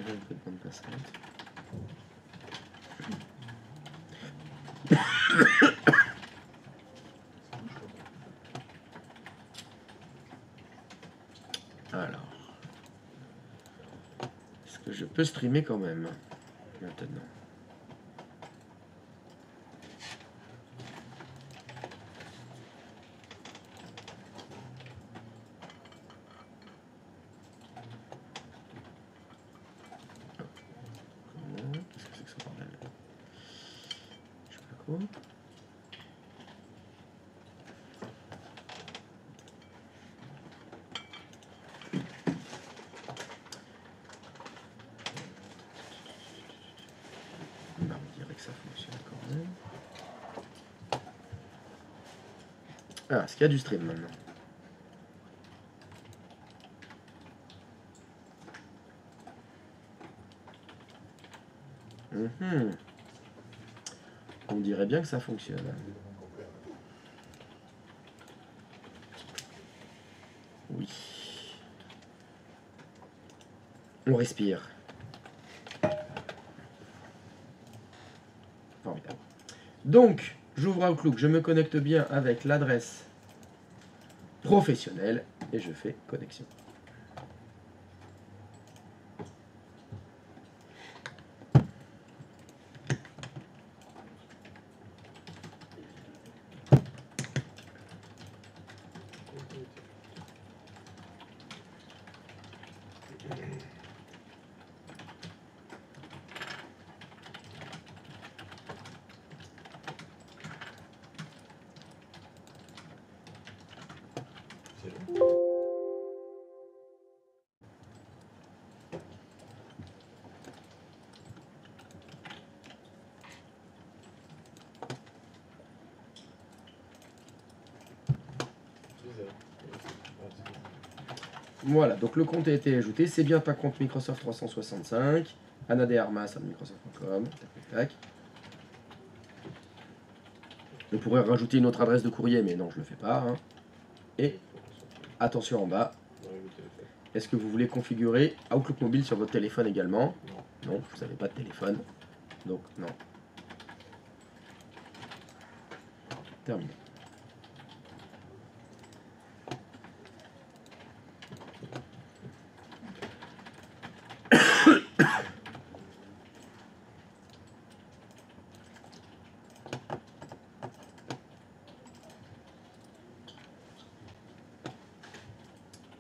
déjà un peu de bande passante. Alors, est-ce que je peux streamer quand même maintenant? Comment? Qu'est-ce que c'est que ce bordel? Je sais pas quoi. Bah, on dirait que ça fonctionne quand même. Ah, est-ce qu'il y a du stream maintenant? On dirait bien que ça fonctionne. Oui. On respire. Formidable. Donc, j'ouvre Outlook, je me connecte bien avec l'adresse professionnelle et je fais connexion. Voilà, donc le compte a été ajouté. C'est bien un compte Microsoft 365. anadearmas@microsoft.com. Tac. On pourrait rajouter une autre adresse de courrier, mais non, je ne le fais pas. Hein. Et attention en bas. Est-ce que vous voulez configurer Outlook mobile sur votre téléphone également? Non, vous n'avez pas de téléphone. Donc, non. Terminé.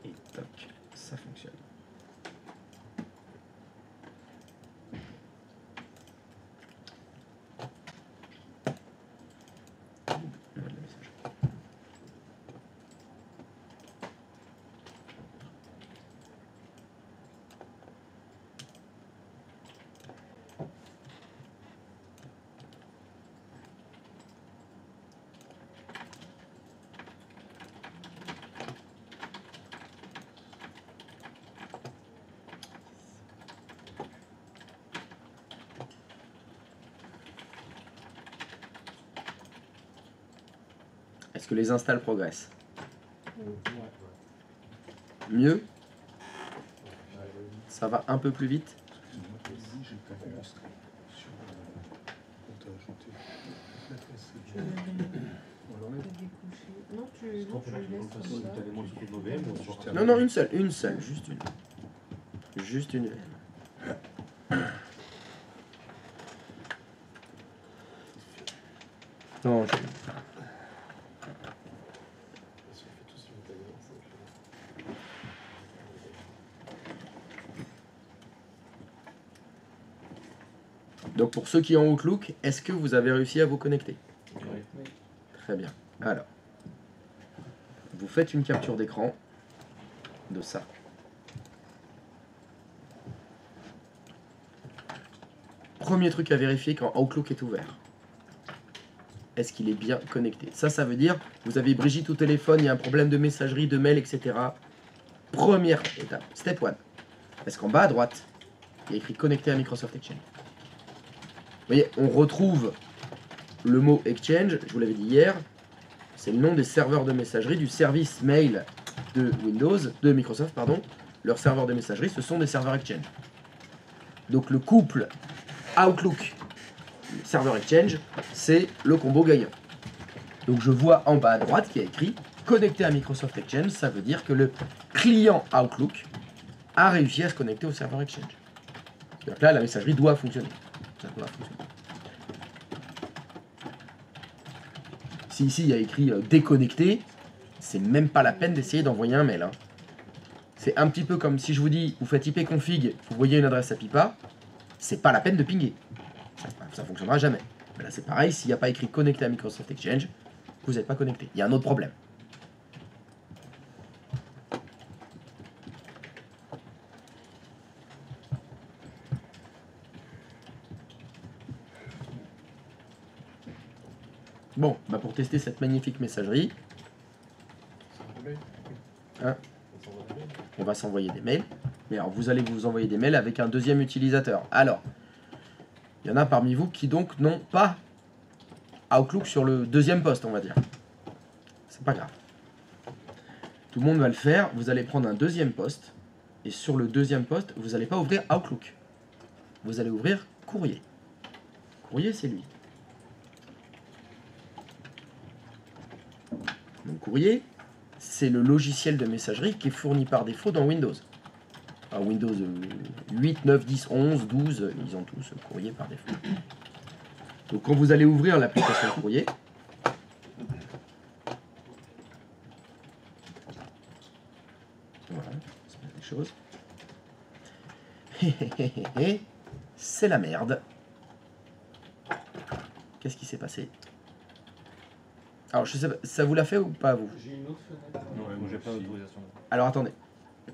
Et toc, ça fonctionne. Est-ce que les installs progressent? Mieux? Ça va un peu plus vite? Non, non, une seule, juste une. Juste une. Non, je... Donc pour ceux qui ont Outlook, est-ce que vous avez réussi à vous connecter? Oui. Très bien. Alors, vous faites une capture d'écran de ça. Premier truc à vérifier quand Outlook est ouvert. Est-ce qu'il est bien connecté? Ça veut dire, vous avez Brigitte au téléphone, il y a un problème de messagerie, de mail, etc. Première étape, step 1. Est-ce qu'en bas à droite, il y a écrit connecté à Microsoft Exchange? Vous voyez, on retrouve le mot Exchange, je vous l'avais dit hier, c'est le nom des serveurs de messagerie du service mail de Windows, de Microsoft, pardon. Leurs serveurs de messagerie, ce sont des serveurs Exchange. Donc le couple Outlook Server Exchange, c'est le combo gagnant. Donc je vois en bas à droite qu'il y a écrit connecté à Microsoft Exchange, ça veut dire que le client Outlook a réussi à se connecter au serveur Exchange. C'est-à-dire que là, la messagerie doit fonctionner. Ça doit fonctionner. Si ici il y a écrit déconnecté, c'est même pas la peine d'essayer d'envoyer un mail. Hein. C'est un petit peu comme si je vous dis, vous faites ipconfig, vous voyez une adresse à pipa, c'est pas la peine de pinguer. Ça fonctionnera jamais. Mais là c'est pareil, s'il n'y a pas écrit connecté à Microsoft Exchange, vous n'êtes pas connecté. Il y a un autre problème. Bon, bah pour tester cette magnifique messagerie, hein, on va s'envoyer des mails. Mais alors vous allez vous envoyer des mails avec un deuxième utilisateur. Alors, il y en a parmi vous qui donc n'ont pas Outlook sur le deuxième poste, on va dire. C'est pas grave. Tout le monde va le faire. Vous allez prendre un deuxième poste. Et sur le deuxième poste, vous n'allez pas ouvrir Outlook. Vous allez ouvrir Courrier. Courrier, c'est lui. Donc Courrier, c'est le logiciel de messagerie qui est fourni par défaut dans Windows. Alors Windows 8, 9, 10, 11, 12, ils ont tous Courrier par défaut. Donc quand vous allez ouvrir l'application Courrier, voilà, ça passe des choses. C'est la merde. Qu'est-ce qui s'est passé? Alors je sais pas, ça vous l'a fait ou pas vous? J'ai une autre fenêtre. Non, moi j'ai pas d'autorisation. Alors attendez.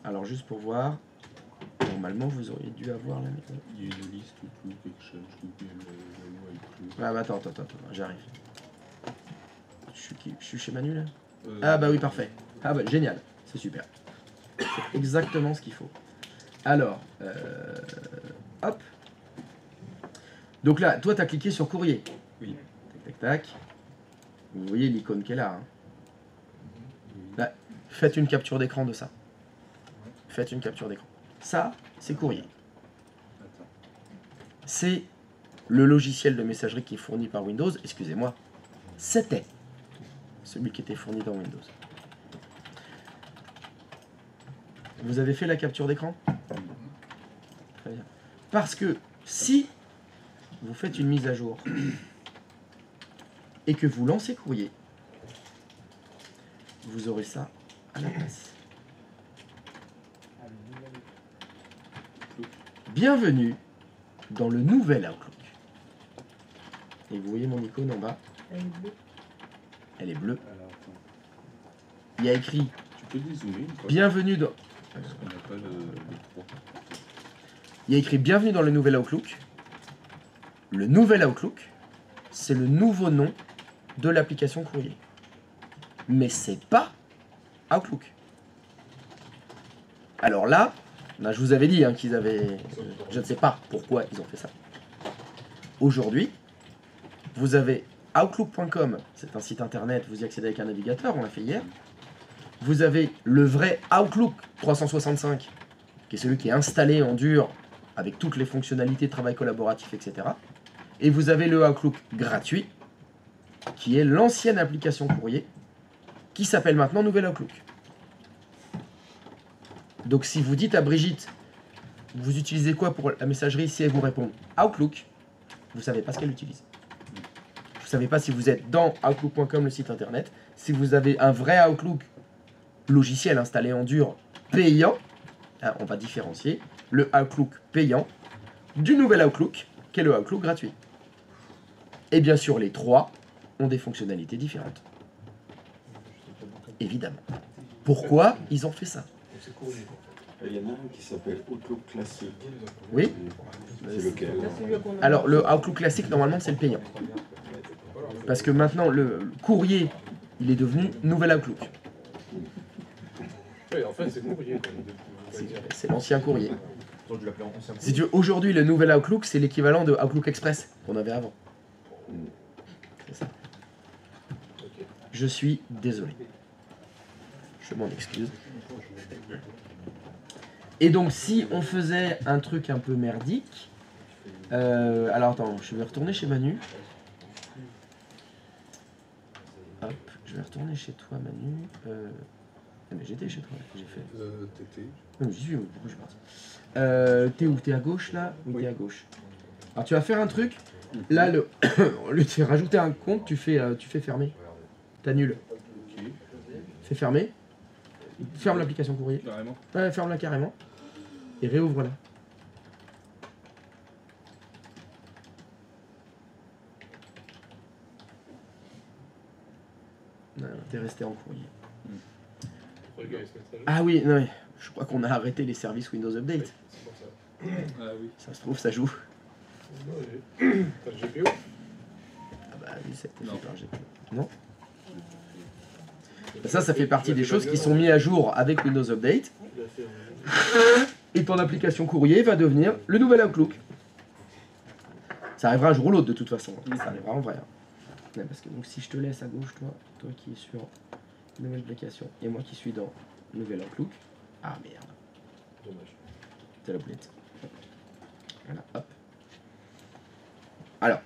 Alors juste pour voir. Normalement vous auriez dû avoir la méthode. Il y a une liste, tout, Exchange, tout, tout. Ah bah attends, j'arrive. Je suis chez Manu là? Ah bah oui, parfait. Ah bah génial, c'est super. C'est exactement ce qu'il faut. Alors, hop. Donc là, toi t'as cliqué sur courrier. Oui. Tac, tac, tac. Vous voyez l'icône qui est là. Hein. Là, faites une capture d'écran de ça. Faites une capture d'écran. Ça, c'est courrier. C'est le logiciel de messagerie qui est fourni par Windows. Excusez-moi. C'était celui qui était fourni dans Windows. Vous avez fait la capture d'écran? Très bien. Parce que si vous faites une mise à jour et que vous lancez courrier, vous aurez ça à la place. Bienvenue dans le nouvel Outlook. Et vous voyez mon icône en bas? Elle est bleue. Elle est bleue. Alors, attends. Il y a écrit Tu peux dézoomer une fois? bienvenue dans... Parce qu'on n'a pas le 3. Il y a écrit bienvenue dans le nouvel Outlook. Le nouvel Outlook, c'est le nouveau nom de l'application courrier. Mais c'est pas Outlook. Alors là, je vous avais dit hein, qu'ils avaient... je ne sais pas pourquoi ils ont fait ça. Aujourd'hui, vous avez Outlook.com, c'est un site internet, vous y accédez avec un navigateur, on l'a fait hier. Vous avez le vrai Outlook 365, qui est celui qui est installé en dur, avec toutes les fonctionnalités de travail collaboratif, etc. Et vous avez le Outlook gratuit, qui est l'ancienne application courrier, qui s'appelle maintenant Nouvel Outlook. Donc si vous dites à Brigitte, vous utilisez quoi pour la messagerie, si elle vous répond Outlook, vous ne savez pas ce qu'elle utilise. Vous ne savez pas si vous êtes dans Outlook.com, le site internet, si vous avez un vrai Outlook logiciel installé en dur payant, hein, on va différencier le Outlook payant du nouvel Outlook, qui est le Outlook gratuit. Et bien sûr, les trois ont des fonctionnalités différentes. Évidemment. Pourquoi ils ont fait ça? Il y en a un qui s'appelle Outlook classique. Oui. C'est lequel? Alors, le Outlook classique, normalement, c'est le payant. Parce que maintenant, le courrier, il est devenu nouvel Outlook. Oui, en fait, c'est courrier. C'est l'ancien courrier. Donc, je l'appelais en ancien Si tu veux, aujourd'hui, le nouvel Outlook, c'est l'équivalent de Outlook Express qu'on avait avant. C'est ça. Je suis désolé. Je m'en excuse. Et donc si on faisait un truc un peu merdique, alors attends, je vais retourner chez Manu. Hop, je vais retourner chez toi Manu. Ah, mais j'étais chez toi, j'ai fait. T'étais. Non, j'y suis, pourquoi je suis parti T'es où? T'es à gauche là? Oui, Oui. t'es à gauche. Alors tu vas faire un truc. Là, au lieu de faire rajouter un compte, tu fais fermer. T'annules. Ok. Fais fermer. Ferme l'application courrier. Carrément. Ouais, ferme-la carrément. Et réouvre-la. Non, t'es resté en courrier. Ah oui, non, mais je crois qu'on a arrêté les services Windows Update. C'est pour ça. Ah oui. Ça se trouve, ça joue. T'as le GPO? Ah bah oui, ça a été Non. fait par GPO. Non. Ça fait partie des choses qui sont mises à jour avec Windows Update. Et ton application courrier va devenir le nouvel Outlook. Ça arrivera un jour ou l'autre de toute façon. Ça arrivera en vrai. Ouais, parce que donc si je te laisse à gauche, toi qui es sur nouvelle application et moi qui suis dans nouvel Outlook. Ah merde, Dommage. c'est la boulette. Voilà, hop. Alors,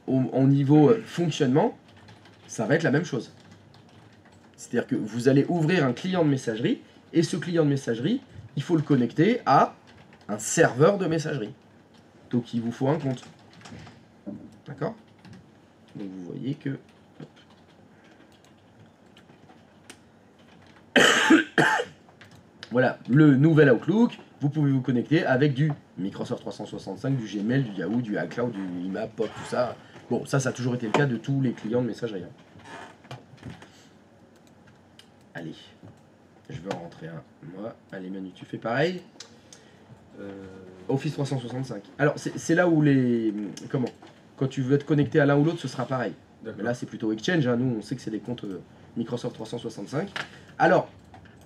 au niveau fonctionnement, ça va être la même chose. C'est-à-dire que vous allez ouvrir un client de messagerie et ce client de messagerie, il faut le connecter à un serveur de messagerie. Donc il vous faut un compte. D'accord? Donc vous voyez que... Voilà, le nouvel Outlook, vous pouvez vous connecter avec du Microsoft 365, du Gmail, du Yahoo, du iCloud, du IMAP, Pop, tout ça. Bon, ça a toujours été le cas de tous les clients de messagerie. Allez, je vais en rentrer un, moi. Allez Manu, tu fais pareil. Office 365. Alors, c'est là où les... Comment? Quand tu veux te connecter à l'un ou l'autre, ce sera pareil. Mais là, c'est plutôt Exchange. Hein. Nous, on sait que c'est des comptes Microsoft 365. Alors,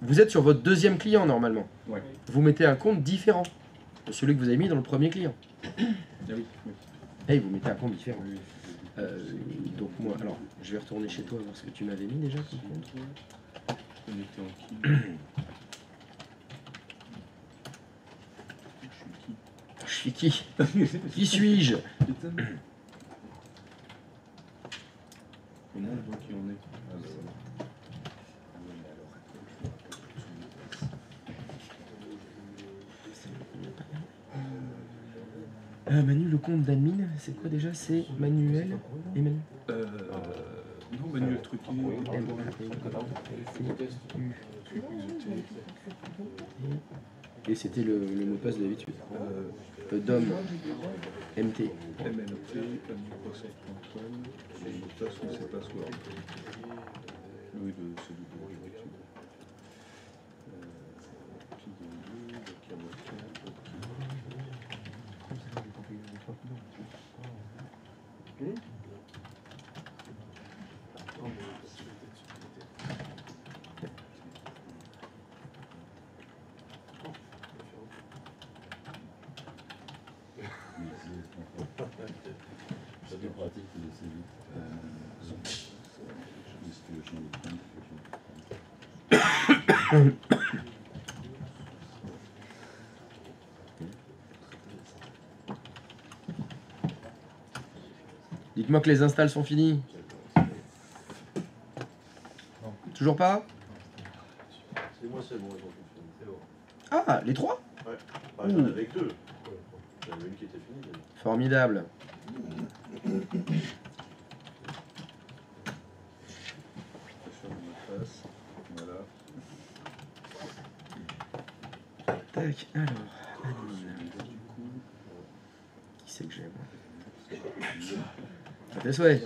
vous êtes sur votre deuxième client, normalement. Ouais. Vous mettez un compte différent de celui que vous avez mis dans le premier client. Ah oui. Oui. Et vous mettez un compte différent. Oui. Donc moi, alors, je vais retourner chez toi voir ce que tu m'avais mis déjà comme compte. Connecté en qui? Je suis qui? Qui suis-je? Putain. Comment on voit qui on est? Ah, bah, voilà. Manu, le compte d'admin, c'est quoi déjà? C'est Manuel et Manu. Non, Manuel Truquet. Et c'était le mot de passe d'habitude. DOM MT. MNT, Microsoft.com, et le mot de passe, c'est password. Oui, c'est du bureau d'habitude. C'est pratique, c'est vite. Dites-moi que les installs sont finis. Toujours pas? C'est moi, c'est bon, ils ont tout fini, c'est bon. Ah, les trois? Enfin, j'en avais que deux. Il y en avait une qui était finie. Mais... Formidable. Voilà. Tac, alors, admin. Qui c'est que j'ai moi? À tes souhaits.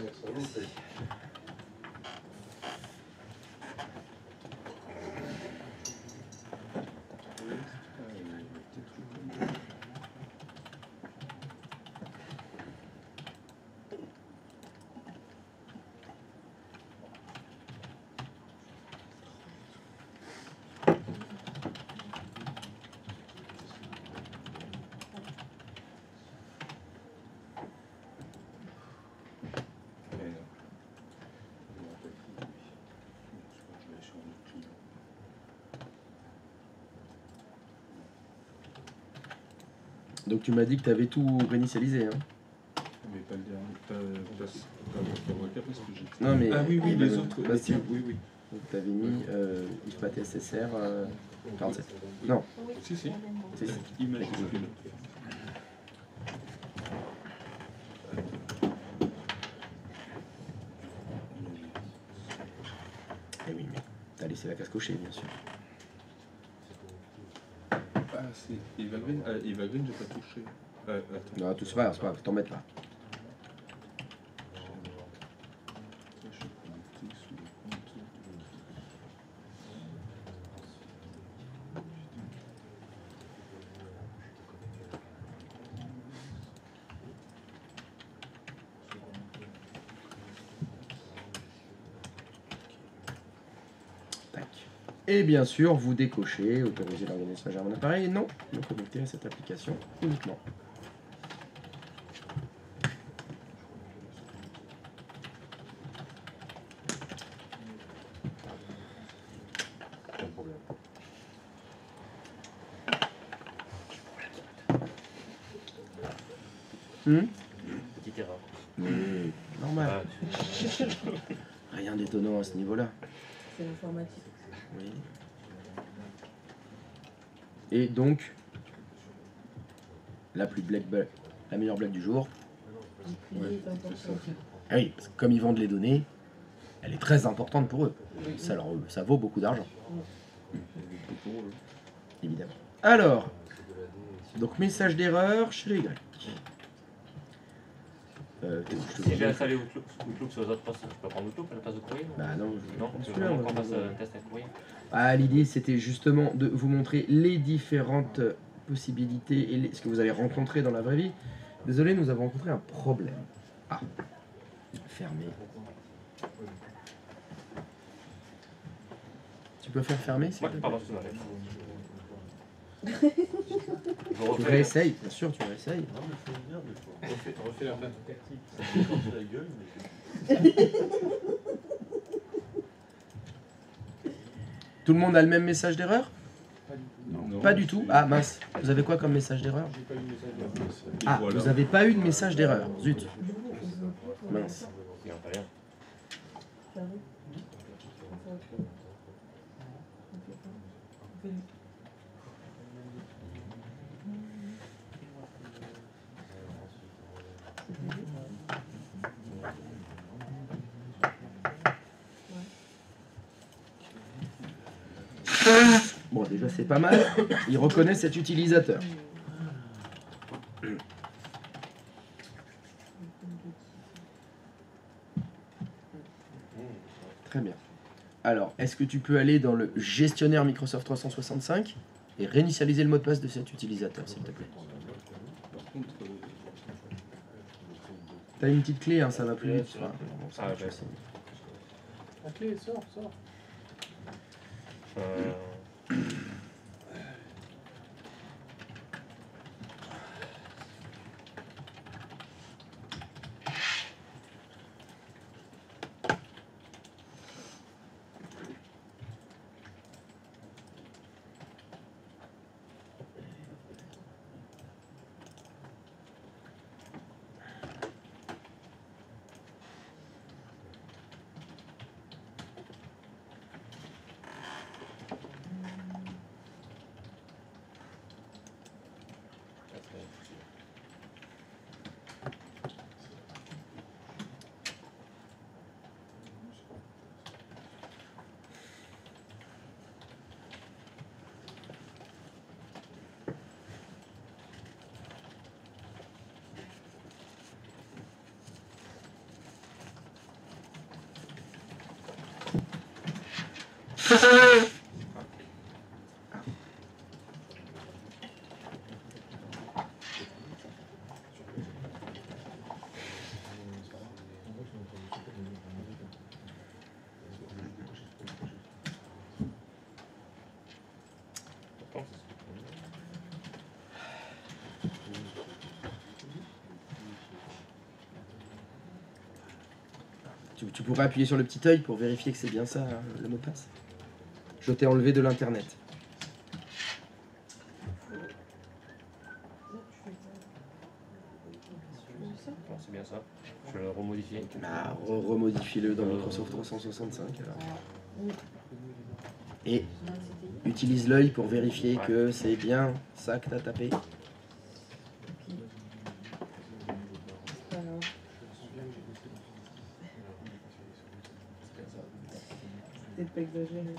Donc tu m'as dit que tu avais tout réinitialisé. Hein. Mais pas le dernier. Pas Waka parce que j'ai. Non mais Ah oui, oui, les autres. Bastien. Oui, oui. Donc tu avais mis IFPAT SSR 47. Non, Si, si. c'est ça. Image calcul. Eh oui, mais t'as laissé la casse cochée, bien sûr. Ah, c'est Eva Green. Ah, Eva Green, j'ai pas touché. Attends. Non, tout c'est pas grave, t'en mettes pas. Je suis connecté sous le compte. Tac. Et bien sûr, vous décochez, autoriser l'organisation à mon appareil, non, me connecter à cette application uniquement. Pas de problème. Petite erreur. Mais normal, Ah, rien d'étonnant à ce niveau-là. C'est l'informatique. Oui. Et donc, la meilleure blague du jour. L'IP est important. Ah oui, parce que comme ils vendent les données, elle est très importante pour eux. Ça vaut beaucoup d'argent, évidemment. Alors, donc message d'erreur chez les Grecs. si j'ai installé Outlook sur les autres postes, je peux prendre Outlook à la place de courrier? Bah non, Non, je tu pense veux que vraiment qu'on fasse un test à courrier? Ah, l'idée c'était justement de vous montrer les différentes possibilités et ce que vous allez rencontrer dans la vraie vie. Désolé, nous avons rencontré un problème. Ah, fermé. Tu peux faire fermer s'il Ouais, te plaît? pardon, c'est ma Je Tu refais, réessayes, bien sûr, tu réessayes. Non, mais faut venir des fois. Refais la fin. Ça fait quand la gueule, mais Tout le monde a le même message d'erreur? Non, Pas du tout. Ah mince, vous avez quoi comme message d'erreur? J'ai pas eu de message d'erreur. Et Ah, voilà. vous n'avez pas eu de message d'erreur. Zut. Mince. il en fait rien. Bon, déjà c'est pas mal. Il reconnaît cet utilisateur. Très bien. Alors, est-ce que tu peux aller dans le gestionnaire Microsoft 365 et réinitialiser le mot de passe de cet utilisateur, s'il te plaît? Par contre, T'as une petite clé, hein, ça va plus vite. Enfin, bon, ça Ah, marche ouais. aussi. La clé, sort. Tu pourrais appuyer sur le petit œil pour vérifier que c'est bien ça, hein, le mot de passe. Je t'ai enlevé de l'internet. c'est bien ça. Je vais le remodifier. Bah, remodifie-le dans Microsoft 365 alors. Oui. Et Non, c'était- utilise l'œil pour vérifier Ouais. que c'est bien ça que t'as tapé. Alors, peut-être pas exagéré.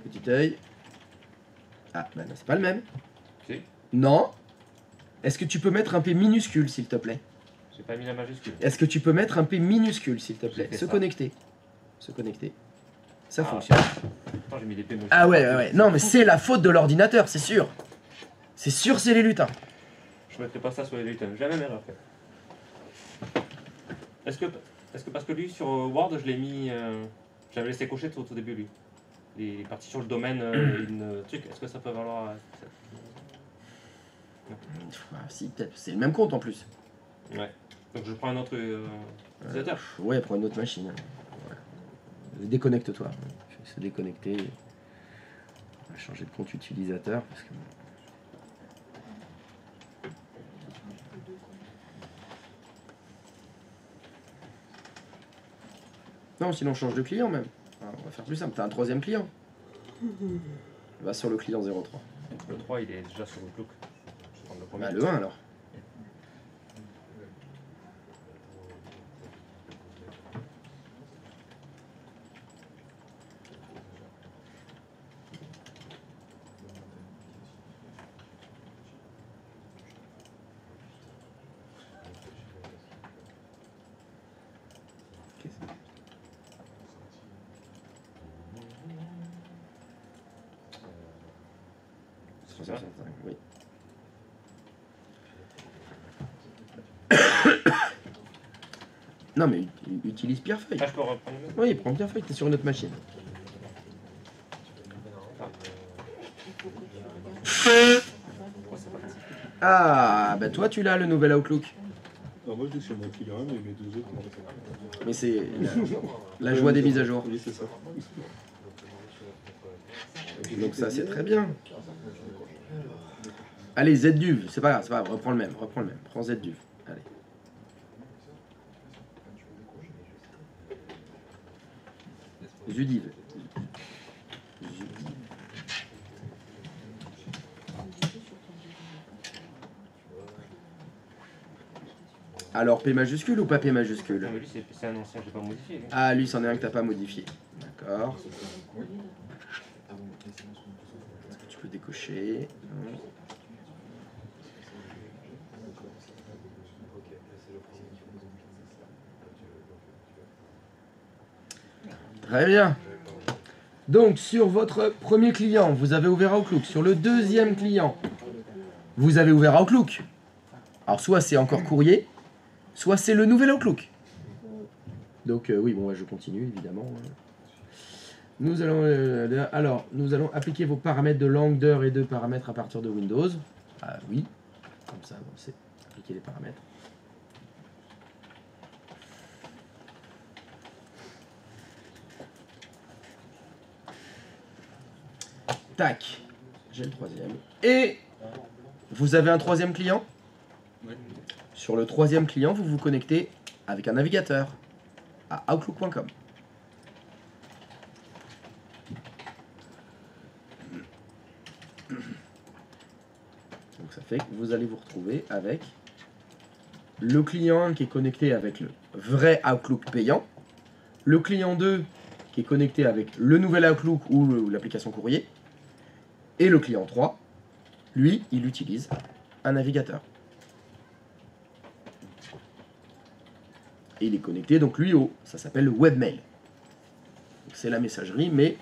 Petit œil. Ah, bah non, c'est pas le même. Si. Non. Est-ce que tu peux mettre un P minuscule, s'il te plaît? J'ai pas mis la majuscule. Est-ce que tu peux mettre un P minuscule, s'il te plaît? J'ai fait Se ça. connecter. Se connecter. Ça Ah. fonctionne. Attends, j'ai mis des P. Ah ouais, ouais, ouais. Non, mais c'est la faute de l'ordinateur, c'est sûr. C'est sûr, c'est les lutins. Je mettrai pas ça sur les lutins. J'ai la même erreur fait. Est-ce que parce que lui sur Word je l'ai mis. J'avais laissé cocher tout au début lui. Les parties sur le domaine, une truc. Est-ce que ça peut valoir Ah, si, peut-être. C'est le même compte en plus. Ouais. Donc je prends un autre utilisateur. Ouais, prends une autre machine. Ouais. Déconnecte-toi. Je vais se déconnecter. On va changer de compte utilisateur parce que. Non, sinon on change de client même. Ah, on va faire plus simple. T'as un troisième client. Va sur le client 03. Le 3 il est déjà sur Outlook. Je vais prendre le premier. Bah, le 1 alors. Qu'est-ce que c'est? 365, oui. Non mais utilise Pierrefeuille. Ah, je peux reprendre le même. Oui, prends Pierrefeuille, t'es sur une autre machine. Pourquoi c'est parti? Ah, bah toi tu l'as le nouvel Outlook. Alors moi je l'ai sur mon client 1, mais mes deux autres, non. Mais c'est la joie des mises à jour. Oui, c'est ça. Donc ça c'est très bien. Allez, ZDuv, c'est pas grave, reprends le même, prends ZDuv. Allez. Zudiv. Alors P majuscule ou pas P majuscule? Non, mais lui c'est un ancien, j'ai pas modifié. lui. Ah, lui, c'en est un que t'as pas modifié. D'accord. Tu peux décocher. Non. Très bien. Donc, sur votre premier client, vous avez ouvert Outlook. Sur le deuxième client, vous avez ouvert Outlook. Alors, soit c'est encore courrier, soit c'est le nouvel Outlook. Donc, oui, bon, je continue, évidemment. Nous allons appliquer vos paramètres de langue, d'heure et de paramètres à partir de Windows. Ah oui, comme ça, on sait appliquer les paramètres. Tac, j'ai le troisième. Et vous avez un troisième client? Oui. Sur le troisième client, vous vous connectez avec un navigateur à outlook.com. Donc ça fait que vous allez vous retrouver avec le client 1 qui est connecté avec le vrai Outlook payant, le client 2 qui est connecté avec le nouvel Outlook ou l'application courrier, et le client 3, lui, il utilise un navigateur. Et il est connecté donc lui ça s'appelle le webmail. C'est la messagerie mais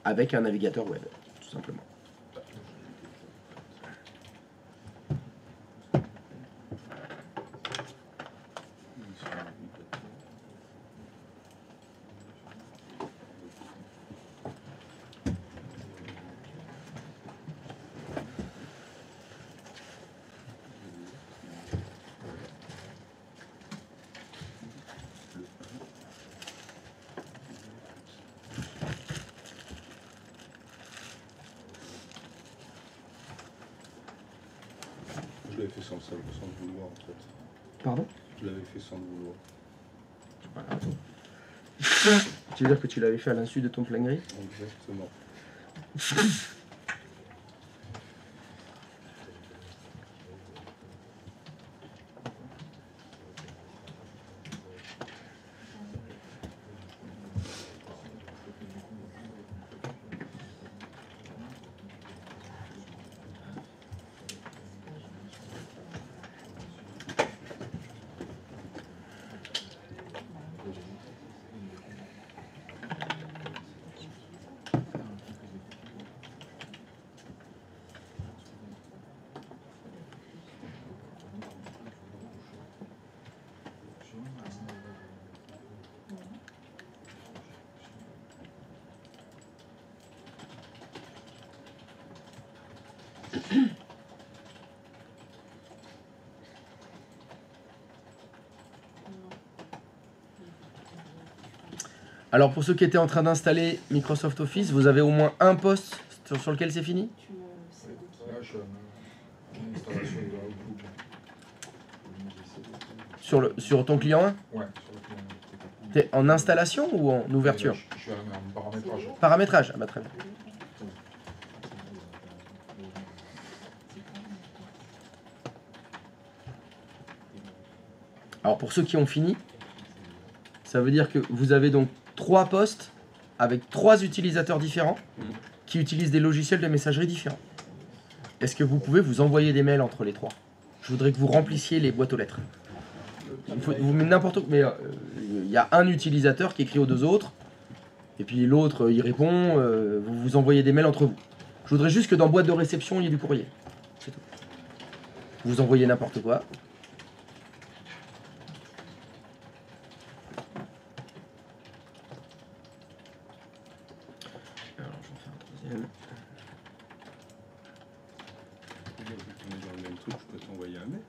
avec un navigateur web, tout simplement. sans le vouloir en fait. Pardon? Je l'avais fait sans le vouloir. Voilà. Tu veux dire que tu l'avais fait à l'insu de ton plein gré? Exactement. Alors pour ceux qui étaient en train d'installer Microsoft Office, vous avez au moins un poste sur lequel c'est fini? Là, je suis en installation de Outlook. Sur ton client 1? Ouais, sur le client. T'es en installation ou en ouverture? Je suis en paramétrage. Paramétrage, ah bah très bien. Alors pour ceux qui ont fini, ça veut dire que vous avez donc 3 postes avec 3 utilisateurs différents qui utilisent des logiciels de messagerie différents. Est-ce que vous pouvez vous envoyer des mails entre les 3? Je voudrais que vous remplissiez les boîtes aux lettres. Vous mettez n'importe quoi, mais il y a un utilisateur qui écrit aux 2 autres, et puis l'autre il répond, vous vous envoyez des mails entre vous. Je voudrais juste que dans boîte de réception il y ait du courrier. C'est tout. Vous envoyez n'importe quoi. Alors j'en fais un troisième. Vu qu'on est dans le même truc, je peux t'envoyer un mail.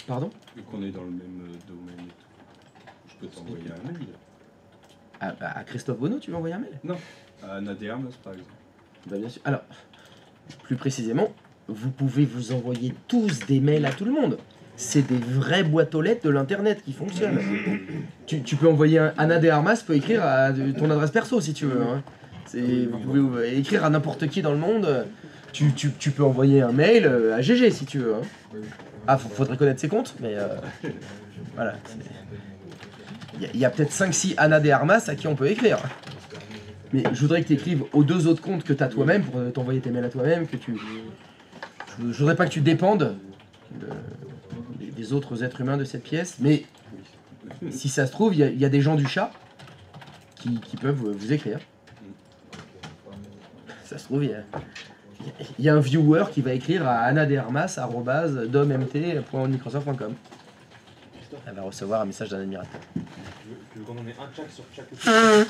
Pardon? Vu qu'on est dans le même domaine et tout, je peux t'envoyer un mail. À Christophe Bonneau, tu veux envoyer un mail? Non, à Anna de Armas par exemple. Bah bien sûr. Alors, plus précisément, vous pouvez vous envoyer tous des mails à tout le monde. C'est des vraies boîtes aux lettres de l'internet qui fonctionnent. Tu peux envoyer Anna de Armas peut écrire à ton adresse perso si tu veux. Hein. Vous pouvez écrire à n'importe qui dans le monde. Tu peux envoyer un mail à GG si tu veux. Hein. Ah, faudrait connaître ses comptes, mais voilà. Il y a peut-être 5-6 Anna de Armas à qui on peut écrire. Mais je voudrais que tu écrives aux 2 autres comptes que tu as toi-même pour t'envoyer tes mails à toi-même. Je voudrais pas que tu dépendes des autres êtres humains de cette pièce. Mais si ça se trouve, il y a des gens du chat qui peuvent vous écrire. Ça se trouve, il y a un viewer qui va écrire à anadermas@domt.microsoft.com. Elle va recevoir un message d'un admirateur. Tu veux qu'on en ait un chaque sur chaque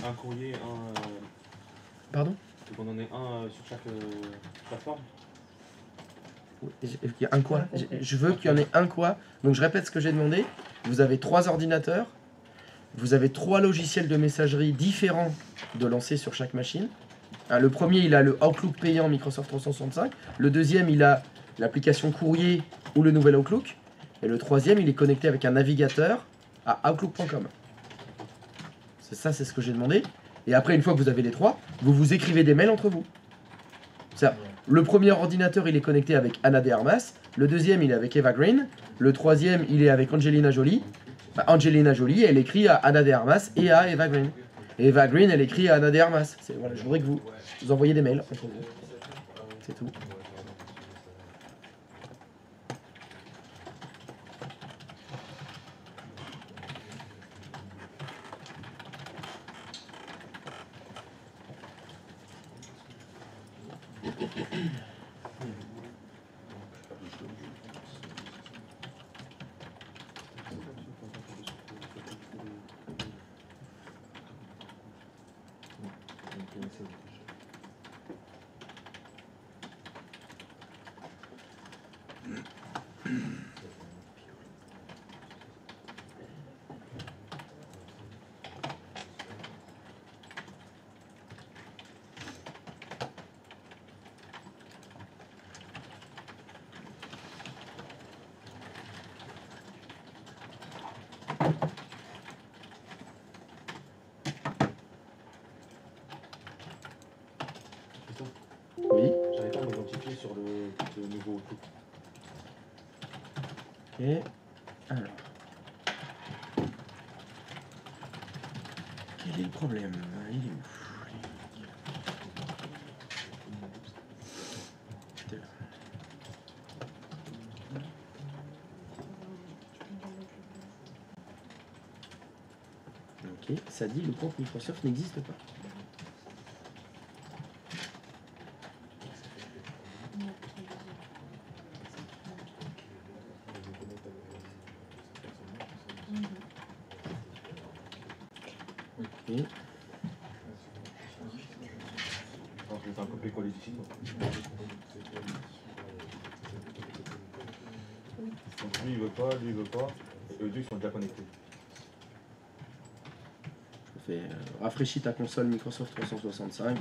un courrier, un. Pardon? Tu veux qu'on en ait un sur chaque plateforme? Un quoi? Je veux qu'il y en ait un quoi. Donc je répète ce que j'ai demandé. Vous avez 3 ordinateurs. Vous avez 3 logiciels de messagerie différents de lancer sur chaque machine. Le premier, il a le Outlook payant Microsoft 365. Le deuxième, il a l'application courrier ou le nouvel Outlook. Et le troisième, il est connecté avec un navigateur à outlook.com. C'est ce que j'ai demandé. Et après, une fois que vous avez les 3, vous vous écrivez des mails entre vous. Le premier ordinateur, il est connecté avec Anna de Armas. Le deuxième, il est avec Eva Green. Le troisième, il est avec Angelina Jolie. Angelina Jolie, elle écrit à Anna de Armas et à Eva Green. Et Eva Green, elle écrit à Anna de Armas. Voilà, je voudrais que vous envoyiez des mails entre vous. C'est tout. nouveau Outlook. Ok. Alors. Quel est le problème? Il est où? T'es là. Ok, ça dit le compte Microsoft n'existe pas. Ok. Alors, je vais faire un copier-coller d'ici. Donc lui il veut pas, lui il veut pas. Et eux deux ils sont déjà connectés. Je fais rafraîchis ta console Microsoft 365.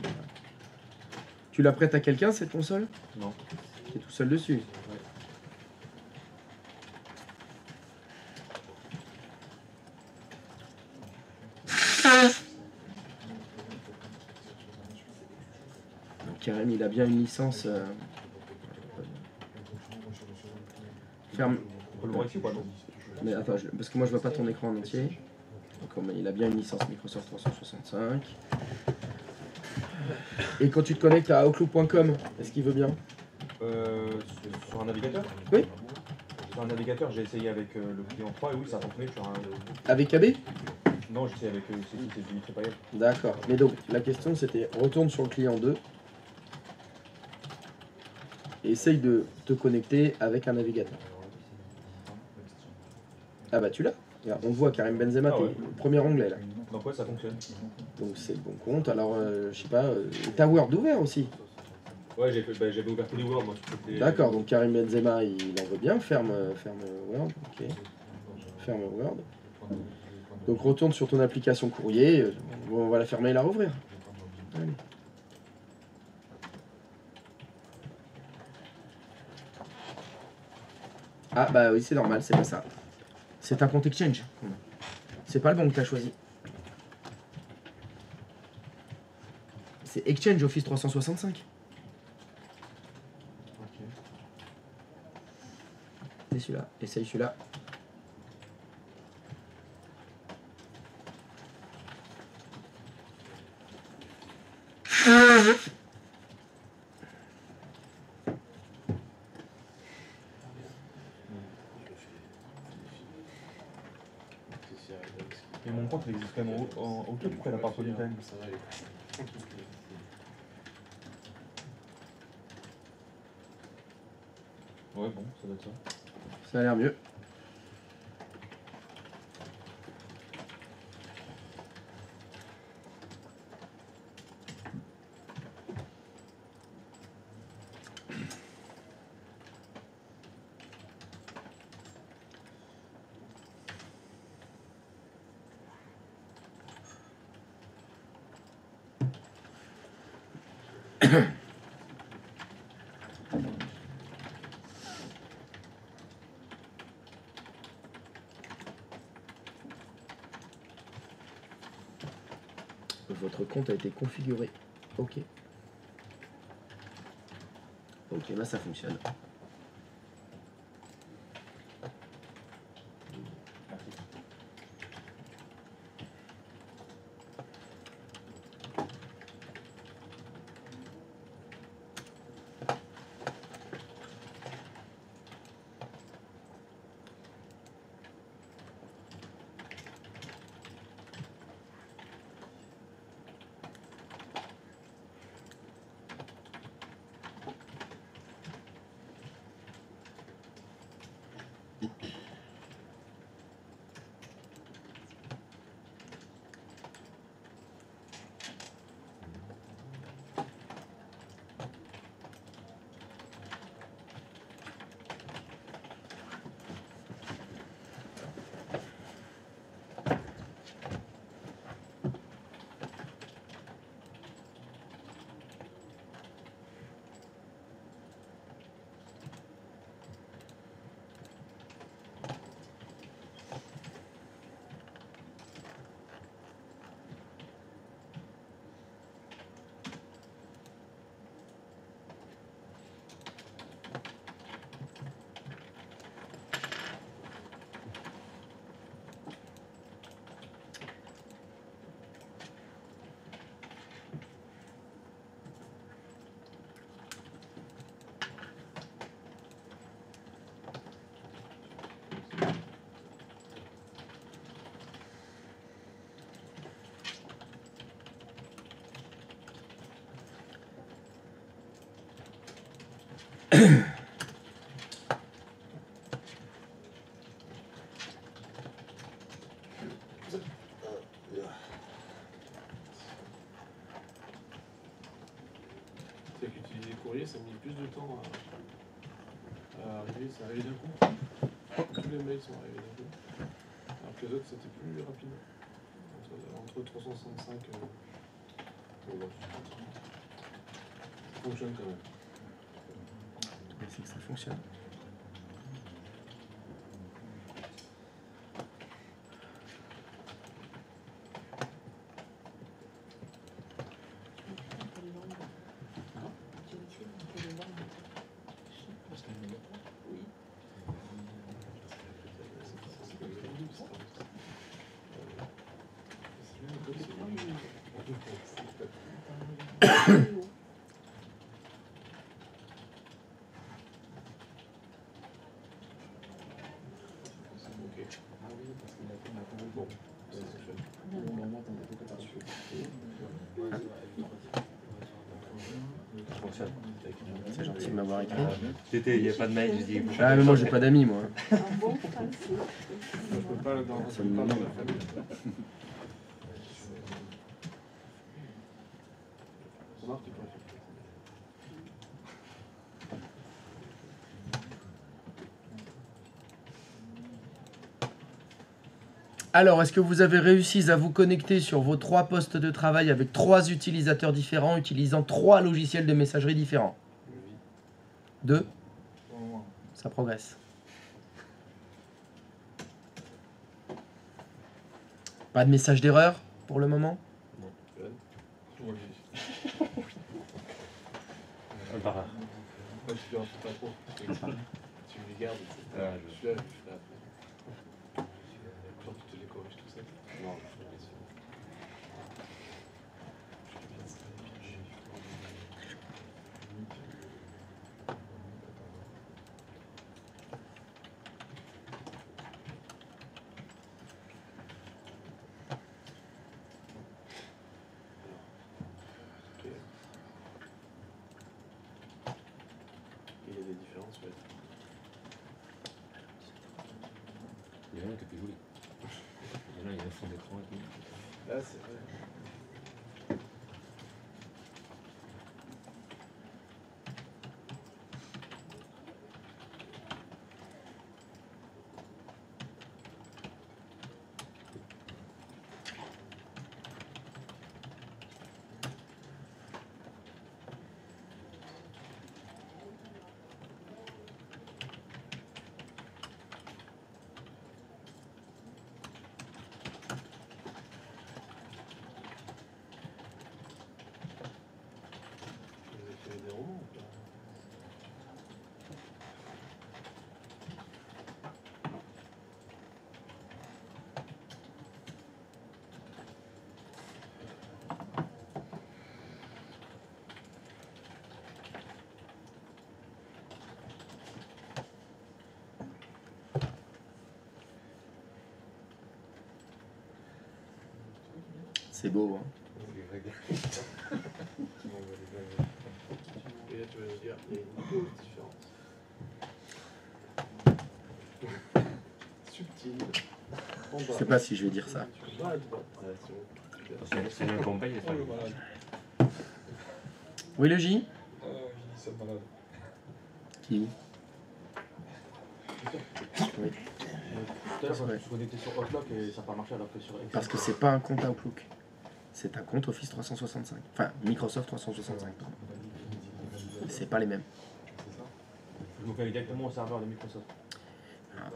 Tu la prêtes à quelqu'un cette console? Non. Tu es tout seul dessus. Donc Karim il a bien une licence. Ferme. On peut le voir ici ou pas non? Mais attends, parce que moi je vois pas ton écran en entier. Donc il a bien une licence Microsoft 365. Et quand tu te connectes à Outlook.com, est-ce qu'il veut bien? Sur un navigateur? Oui. Sur un navigateur, j'ai essayé avec le client 3 et oui, ça a fonctionné sur un. Avec AB? Non, j'ai essayé avec c'est Dimitri Payet. D'accord. Mais donc la question c'était retourne sur le client 2 et essaye de te connecter avec un navigateur. Ah bah tu l'as. Regarde, on voit Karim Benzema, Ah t'es ouais. au premier onglet là. Donc ouais, ça fonctionne. Donc c'est le bon compte. Alors je sais pas, t'as Word ouvert aussi. Ouais, j'avais ouvert tous les Word moi. D'accord, donc Karim Benzema il en veut bien, ferme Word, ok. Ferme Word. Donc retourne sur ton application courrier, on va la fermer et la rouvrir. Allez. Ah bah oui c'est normal, c'est pas ça. C'est un compte Exchange. C'est pas le bon que t'as choisi. C'est Exchange Office 365. C'est celui-là, essaye celui-là. Et mon compte il existe quand même en Outlook, pourquoi il n'a pas reconnu quand même? Ouais bon, ça doit être ça. Ça a l'air mieux. Votre compte a été configuré. Ok. Ok, là ça fonctionne. C'est qu'utiliser les courriers, ça met plus de temps à arriver, c'est arrivé d'un coup. Tous les mails sont arrivés d'un coup. Alors que les autres, c'était plus rapide. Entre 365, bon, bah, ça fonctionne quand même. C'est que ça fonctionne. C'est gentil de m'avoir écrit. Il n'y a pas de mail, je dis. Ah mais moi j'ai pas d'amis moi. Un bon français. Je peux pas le dans la famille. Remarque, tu peux le faire. Alors, est-ce que vous avez réussi à vous connecter sur vos 3 postes de travail avec 3 utilisateurs différents, utilisant 3 logiciels de messagerie différents? 2, ça progresse. Pas de message d'erreur pour le moment? Oui. Par là. Moi, je ne pas trop. Tu les gardes. Ah, Je suis là, je fais après. Genre, tu te les corriges tout ça. Non, je fais bien sûr. Il y a des différences, ouais. Il y en a qui est plus joli. Il y en a un fond d'écran et tout. Ah, c'est vrai. Vous écrivez des romans ou pas? C'est beau, hein. Et là, tu vas me dire, il y a une grosse différence. Subtil. En Je bas. sais pas si je vais dire ça. Tu vas à droite. Ouais, c'est bon. Super. C'est le qu'on paye, Oh, le malade. Oui, le J? Il c'est malade. Qui? Oui. Tout à l'heure, je me suis connecté sur Outlook et ça n'a pas marché alors que sur Excel. Parce que c'est pas un compte Outlook. C'est un compte Office 365. Enfin, Microsoft 365, pardon. C'est pas les mêmes. C'est ça. Je me connecte directement au serveur de Microsoft.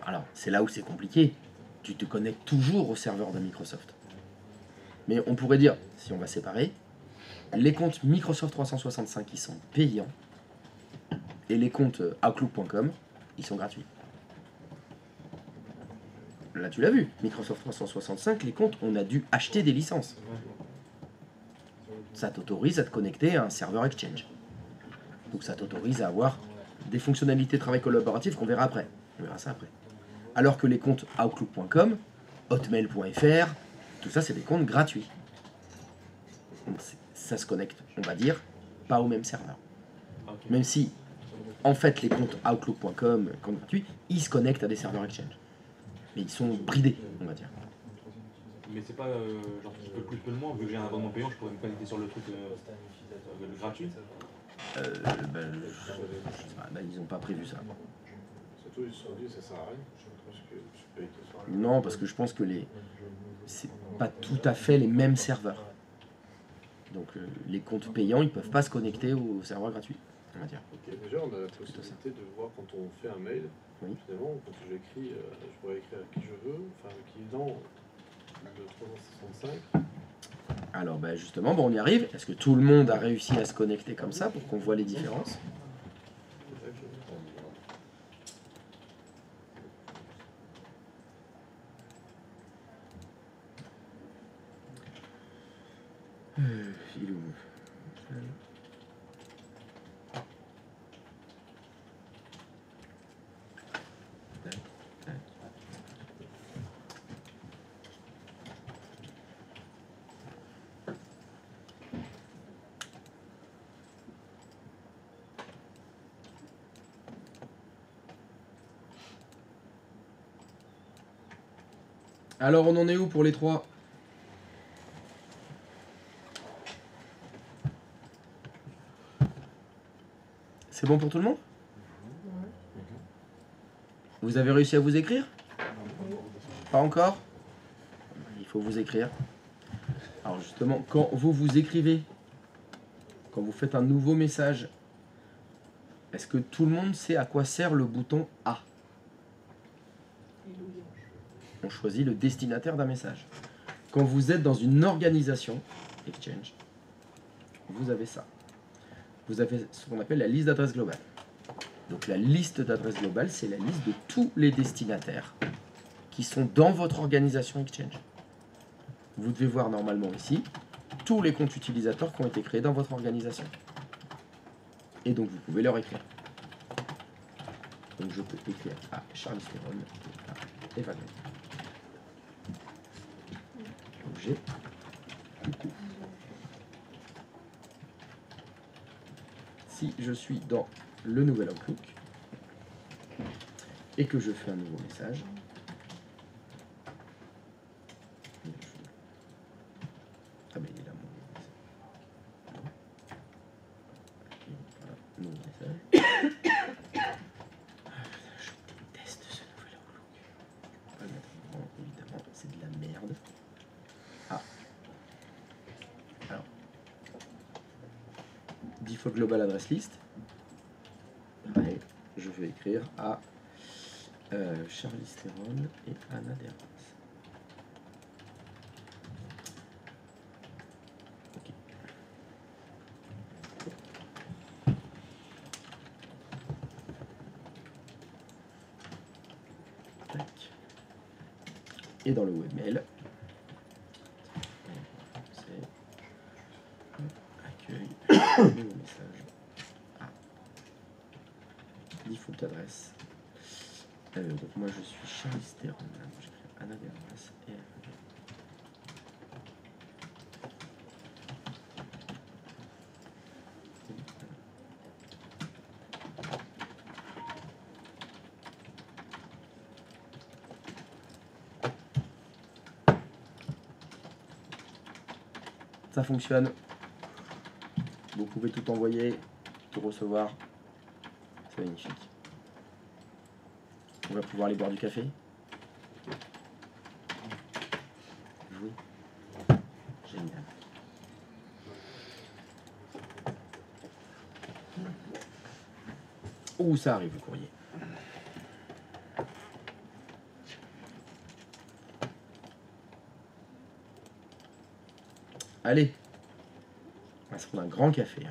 Alors, c'est là où c'est compliqué. Tu te connectes toujours au serveur de Microsoft. Mais on pourrait dire, si on va séparer, les comptes Microsoft 365, ils sont payants. Et les comptes Outlook.com, ils sont gratuits. Là, tu l'as vu, Microsoft 365, les comptes, on a dû acheter des licences. Ça t'autorise à te connecter à un serveur Exchange. Donc ça t'autorise à avoir des fonctionnalités de travail collaboratif qu'on verra après. On verra ça après. Alors que les comptes Outlook.com, Hotmail.fr, tout ça, c'est des comptes gratuits. Donc ça se connecte, on va dire, pas au même serveur. Ok. Même si En fait, les comptes Outlook.com, comptes gratuits, ils se connectent à des serveurs Exchange. Mais ils sont bridés, on va dire. Mais c'est pas genre qui peut le plus, peut le moins, vu que j'ai un abonnement payant, je pourrais me connecter sur le truc le gratuit. Je sais pas, ils n'ont pas prévu ça. Surtout, ils se sont dit, ça sert à rien. Parce que tu payes ton soir. Non, parce que je pense que c'est pas tout à fait les mêmes serveurs. Donc les comptes payants, ils peuvent pas se connecter aux serveurs gratuits, on va dire. Déjà, on a la possibilité de voir quand on fait un mail. Oui. Finalement, quand j'écris, je pourrais écrire à qui je veux, enfin qui est dans le 365. Alors justement, on y arrive. Est-ce que tout le monde a réussi à se connecter comme ça pour qu'on voit les différences? C'est ça que je veux. Il est où? Alors, on en est où pour les trois? C'est bon pour tout le monde? Vous avez réussi à vous écrire? Pas encore? Il faut vous écrire. Alors justement, quand vous vous écrivez, quand vous faites un nouveau message, est-ce que tout le monde sait à quoi sert le bouton A? On choisit le destinataire d'un message. Quand vous êtes dans une organisation, Exchange, vous avez ça. Vous avez ce qu'on appelle la liste d'adresses globales. Donc la liste d'adresses globales, c'est la liste de tous les destinataires qui sont dans votre organisation Exchange. Vous devez voir normalement ici tous les comptes utilisateurs qui ont été créés dans votre organisation. Et donc vous pouvez leur écrire. Donc je peux écrire à Charlie Stéron et à Evan. Objet. Si je suis dans le nouvel Outlook et que je fais un nouveau message, ah ben il est là mon message. Voilà, nouveau message. Je déteste ce nouvel Outlook. Je peux pas le mettre en grand, évidemment, c'est de la merde. Ah. Alors. Default global address list. Pareil, je vais écrire à Charlie Stéron et Anna Derras. Ok. Tac. Et dans le webmail, c'est accueil, nouveau message. Ah. Default adresse. Donc moi je suis Charlie Stéron, j'écris Anna Derras et ça fonctionne. Vous pouvez tout envoyer, tout recevoir. C'est magnifique. On va pouvoir aller boire du café. Jouer. Génial. Ouh, ça arrive le courrier. Allez. On va se prendre un grand café.